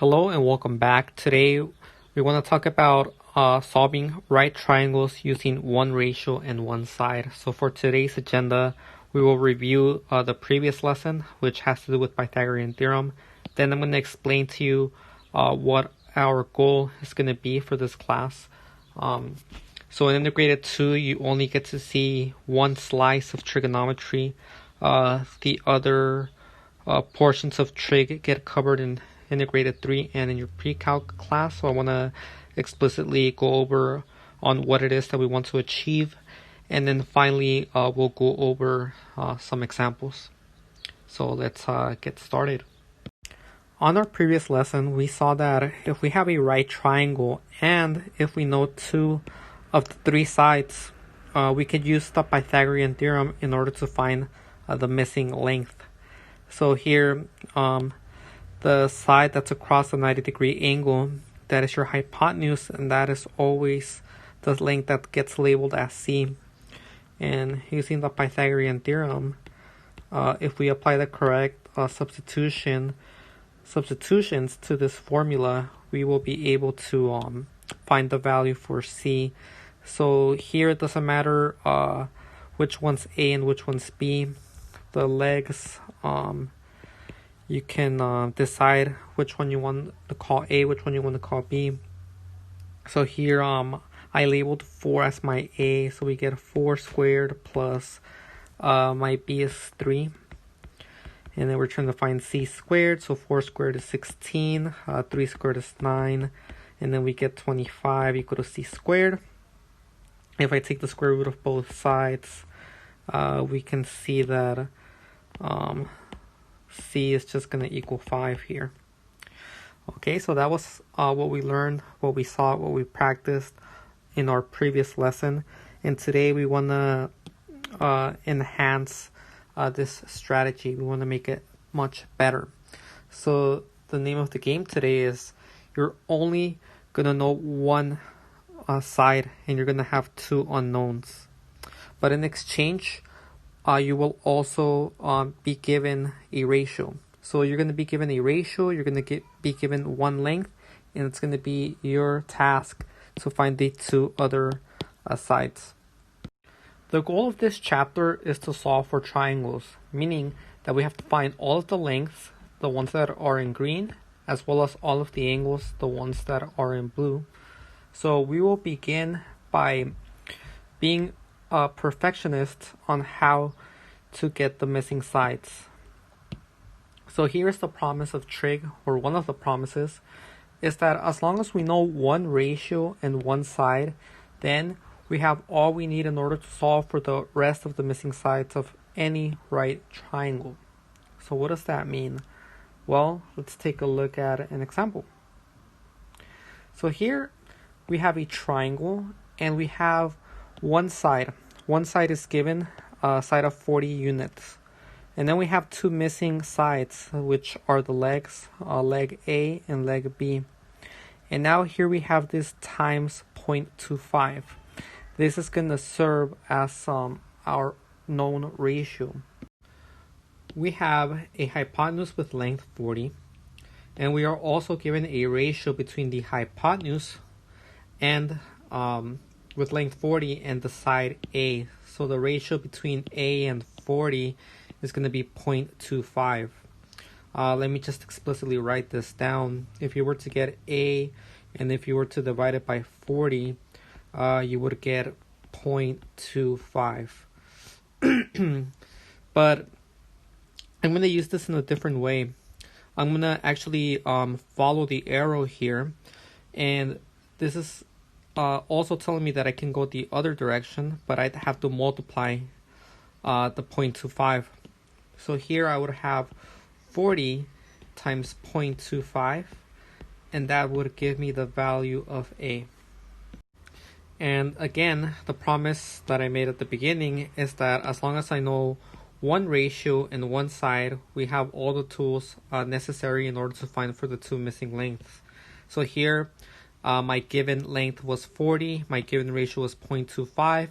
Hello and welcome back. Today we want to talk about solving right triangles using one ratio and one side. So for today's agenda, we will review the previous lesson, which has to do with Pythagorean theorem. Then I'm going to explain to you what our goal is going to be for this class. So in integrated 2, you only get to see one slice of trigonometry. The other portions of trig get covered in integrated 3 and in your pre-calc class. So I want to explicitly go over on what it is that we want to achieve, and then finally we'll go over some examples. So let's get started. On our previous lesson, we saw that if we have a right triangle and if we know two of the three sides, we could use the Pythagorean theorem in order to find the missing length. So here, the side that's across the 90-degree angle, that is your hypotenuse, and that is always the length that gets labeled as C. And using the Pythagorean theorem, if we apply the correct substitutions to this formula, we will be able to find the value for C. So here it doesn't matter which one's A and which one's B. The legs, you can decide which one you want to call A, which one you want to call B. So here I labeled 4 as my A, so we get 4 squared plus my B is 3. And then we're trying to find C squared, so 4 squared is 16, 3 squared is 9, and then we get 25 equal to C squared. If I take the square root of both sides, we can see that C is just going to equal 5 here. Okay, so that was what we learned, what we saw, what we practiced in our previous lesson. And today we want to enhance this strategy. We want to make it much better. So the name of the game today is you're only going to know one side and you're going to have two unknowns. But in exchange, you will also be given a ratio. So you're going to be given a ratio, you're going to be given one length, and it's going to be your task to find the two other sides. The goal of this chapter is to solve for triangles, meaning that we have to find all of the lengths, the ones that are in green, as well as all of the angles, the ones that are in blue. So we will begin by being a perfectionist on how to get the missing sides. So here's the promise of trig, or one of the promises, is that as long as we know one ratio and one side, then we have all we need in order to solve for the rest of the missing sides of any right triangle. So what does that mean? Well, let's take a look at an example. So here we have a triangle and we have one side. One side is given a side of 40 units. And then we have two missing sides, which are the legs, leg A and leg B. And now here we have this times 0.25. This is going to serve as our known ratio. We have a hypotenuse with length 40. And we are also given a ratio between the hypotenuse and with length 40 and the side A. So the ratio between A and 40 is going to be 0.25. Let me just explicitly write this down. If you were to get A and if you were to divide it by 40, you would get 0.25. But I'm going to use this in a different way. I'm going to actually follow the arrow here, and this is also telling me that I can go the other direction, but I'd have to multiply the 0.25. So here I would have 40 times 0.25, and that would give me the value of A. And again, the promise that I made at the beginning is that as long as I know one ratio and one side, we have all the tools necessary in order to find for the two missing lengths. So here, my given length was 40, my given ratio was 0.25,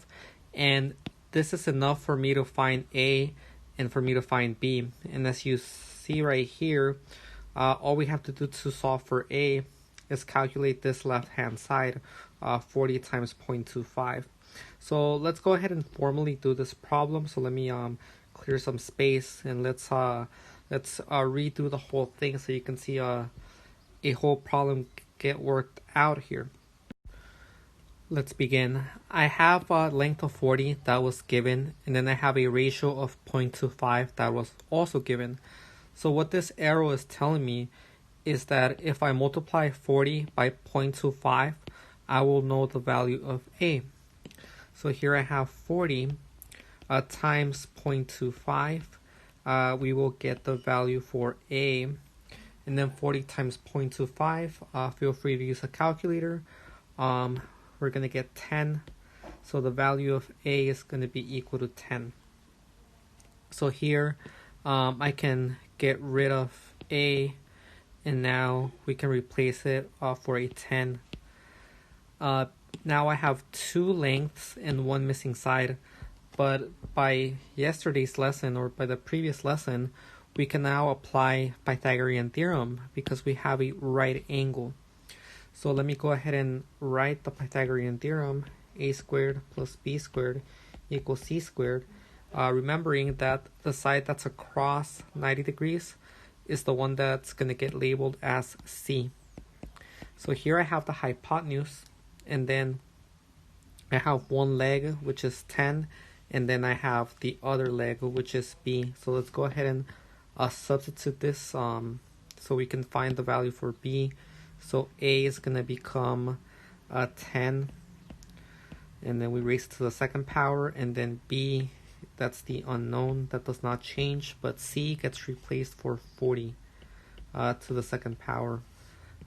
and this is enough for me to find A and for me to find B. And as you see right here, all we have to do to solve for A is calculate this left-hand side, 40 times 0.25. So let's go ahead and formally do this problem. So let me clear some space, and let's redo the whole thing so you can see a whole problem get worked out here. Let's begin. I have a length of 40 that was given, and then I have a ratio of 0.25 that was also given. So what this arrow is telling me is that if I multiply 40 by 0.25, I will know the value of A. So here I have 40 times 0.25. We will get the value for A. And then 40 times 0.25, feel free to use a calculator. We're going to get 10. So the value of A is going to be equal to 10. So here I can get rid of A, and now we can replace it for a 10. Now I have two lengths and one missing side, but by yesterday's lesson, or by the previous lesson, we can now apply Pythagorean theorem because we have a right angle. So let me go ahead and write the Pythagorean theorem. A squared plus B squared equals C squared. Remembering that the side that's across 90 degrees is the one that's going to get labeled as C. So here I have the hypotenuse, and then I have one leg, which is 10, and then I have the other leg, which is B. So let's go ahead and substitute this so we can find the value for B. So A is going to become 10, and then we raise it to the second power, and then B, that's the unknown, that does not change, but C gets replaced for 40 to the second power.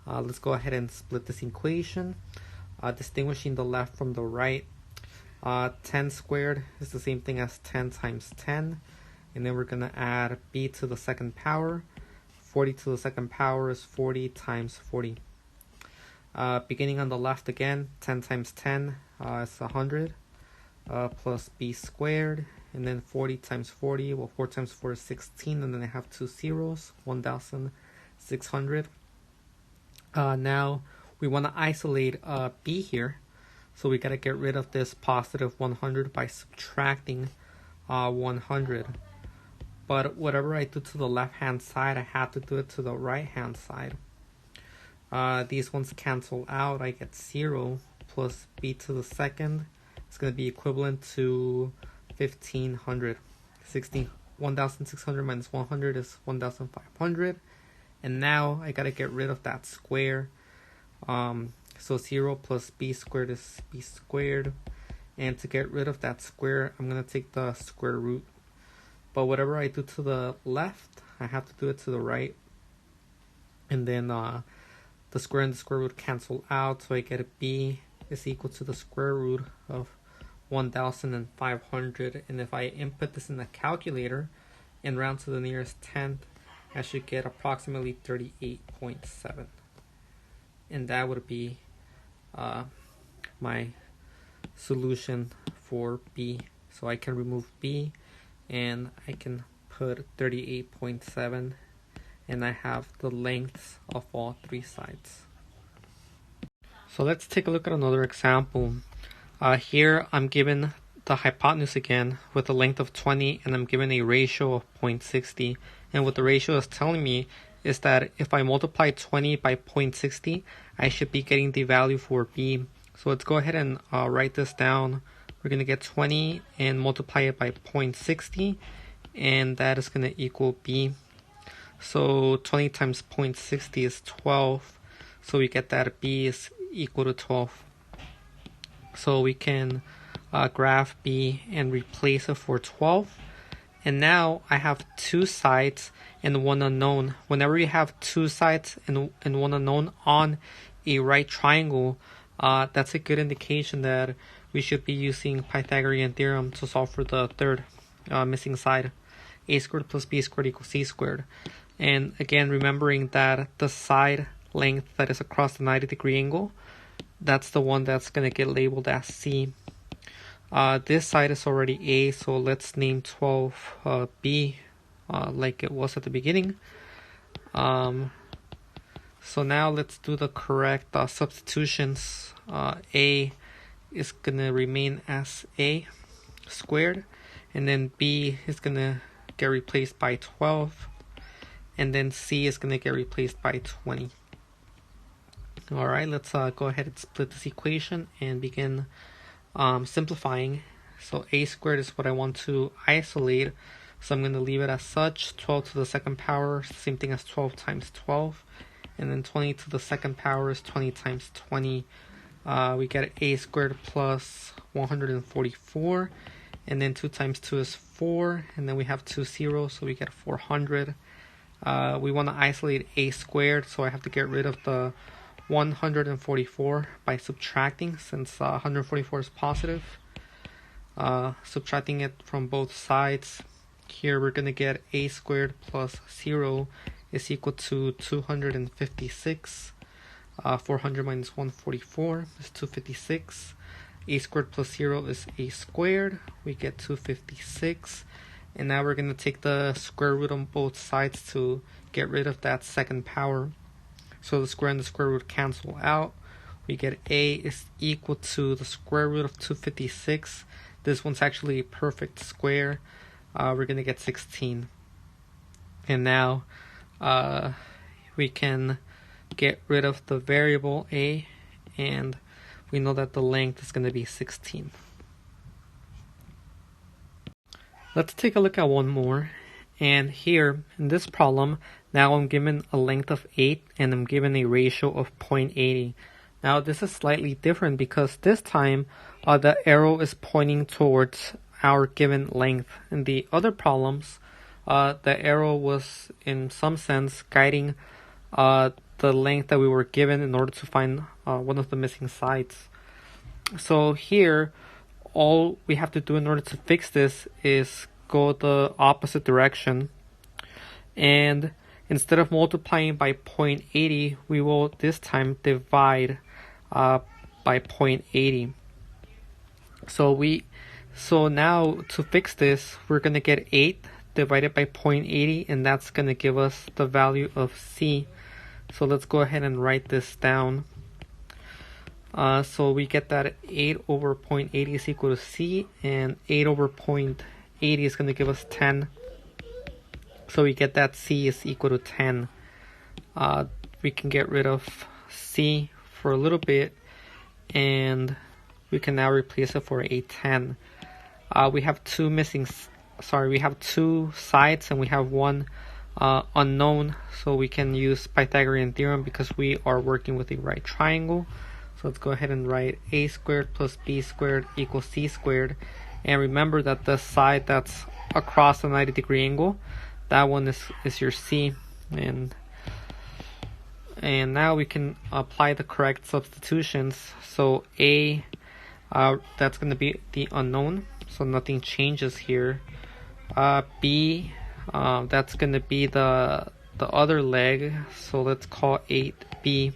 Let's go ahead and split this equation, distinguishing the left from the right. 10 squared is the same thing as 10 times 10, and then we're going to add B to the second power. 40 to the second power is 40 times 40. Beginning on the left again, 10 times 10 is 100, plus B squared, and then 40 times 40, well, 4 times 4 is 16, and then I have two zeros, 1,600. Now we want to isolate B here, so we got to get rid of this positive 100 by subtracting 100. But whatever I do to the left hand side, I have to do it to the right hand side. These ones cancel out. I get 0 plus B to the second. It's going to be equivalent to 1,500. 1,600 minus 100 is 1,500. And now I got to get rid of that square. So 0 plus B squared is B squared. And to get rid of that square, I'm going to take the square root. But whatever I do to the left, I have to do it to the right. And then the square and the square root cancel out, so I get a B is equal to the square root of 1,500. And if I input this in the calculator and round to the nearest tenth, I should get approximately 38.7. And that would be my solution for B. So I can remove B, and I can put 38.7, and I have the lengths of all three sides. So let's take a look at another example. Here I'm given the hypotenuse again with a length of 20, and I'm given a ratio of 0.60. And what the ratio is telling me is that if I multiply 20 by 0.60, I should be getting the value for B. So let's go ahead and write this down. We're going to get 20 and multiply it by 0.60, and that is going to equal B. So 20 times 0.60 is 12. So we get that B is equal to 12. So we can graph B and replace it for 12. And now I have two sides and one unknown. Whenever you have two sides and one unknown on a right triangle, that's a good indication that we should be using Pythagorean theorem to solve for the third missing side. A squared plus B squared equals C squared. And again, remembering that the side length that is across the 90-degree angle, that's the one that's going to get labeled as C. This side is already A, so let's name 12 B like it was at the beginning. So now let's do the correct substitutions. A is going to remain as a squared, and then b is going to get replaced by 12, and then c is going to get replaced by 20. Alright, let's go ahead and split this equation and begin simplifying. So a squared is what I want to isolate, so I'm going to leave it as such. 12 to the second power is the same thing as 12 times 12, and then 20 to the second power is 20 times 20. We get a squared plus 144, and then 2 times 2 is 4, and then we have 2 zeros, so we get 400. We want to isolate a squared, so I have to get rid of the 144 by subtracting, since 144 is positive. Subtracting it from both sides, here we're going to get a squared plus 0 is equal to 256. 400 minus 144 is 256. A squared plus 0 is a squared. We get 256. And now we're going to take the square root on both sides to get rid of that second power. So the square and the square root cancel out. We get a is equal to the square root of 256. This one's actually a perfect square. We're going to get 16. And now we can get rid of the variable a, and we know that the length is going to be 16. Let's take a look at one more. And here in this problem, now I'm given a length of 8 and I'm given a ratio of 0.80. Now this is slightly different because this time the arrow is pointing towards our given length. In the other problems, the arrow was in some sense guiding the length that we were given in order to find one of the missing sides. So here, all we have to do in order to fix this is go the opposite direction, and instead of multiplying by 0.80, we will this time divide by 0.80. So now to fix this, we're going to get 8 divided by 0.80, and that's going to give us the value of c. So let's go ahead and write this down. So we get that 8 over 0.80 is equal to c, and 8 over 0.80 is going to give us 10. So we get that c is equal to 10. We can get rid of c for a little bit, and we can now replace it for a 10. We have two sides, and we have one unknown, so we can use Pythagorean theorem because we are working with a right triangle. So let's go ahead and write a squared plus b squared equals c squared, and remember that the side that's across the 90-degree angle, that one is your c. And now we can apply the correct substitutions. So a, that's going to be the unknown, so nothing changes here. B, that's going to be the other leg, so let's call 8b.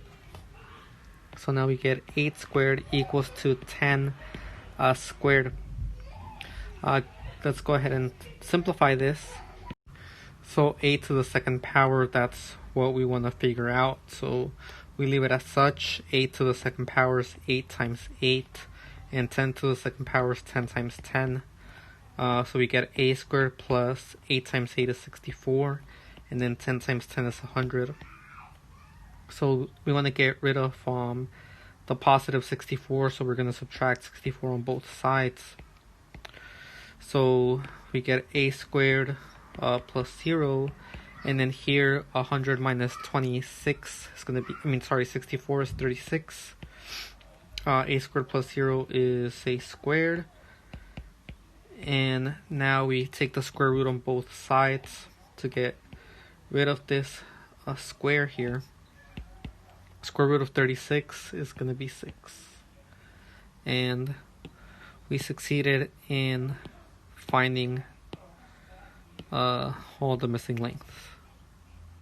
So now we get 8 squared equals to 10 squared. Let's go ahead and simplify this. So 8 to the second power, that's what we want to figure out. So we leave it as such. 8 to the second power is 8 times 8, and 10 to the second power is 10 times 10. So we get a squared plus 8 times 8 is 64, and then 10 times 10 is 100. So we want to get rid of the positive 64, so we're going to subtract 64 on both sides. So we get a squared plus 0, and then here 100 minus 26 is going to be, 64 is 36. A squared plus 0 is a squared. And now we take the square root on both sides to get rid of this square here. Square root of 36 is going to be 6. And we succeeded in finding all the missing lengths.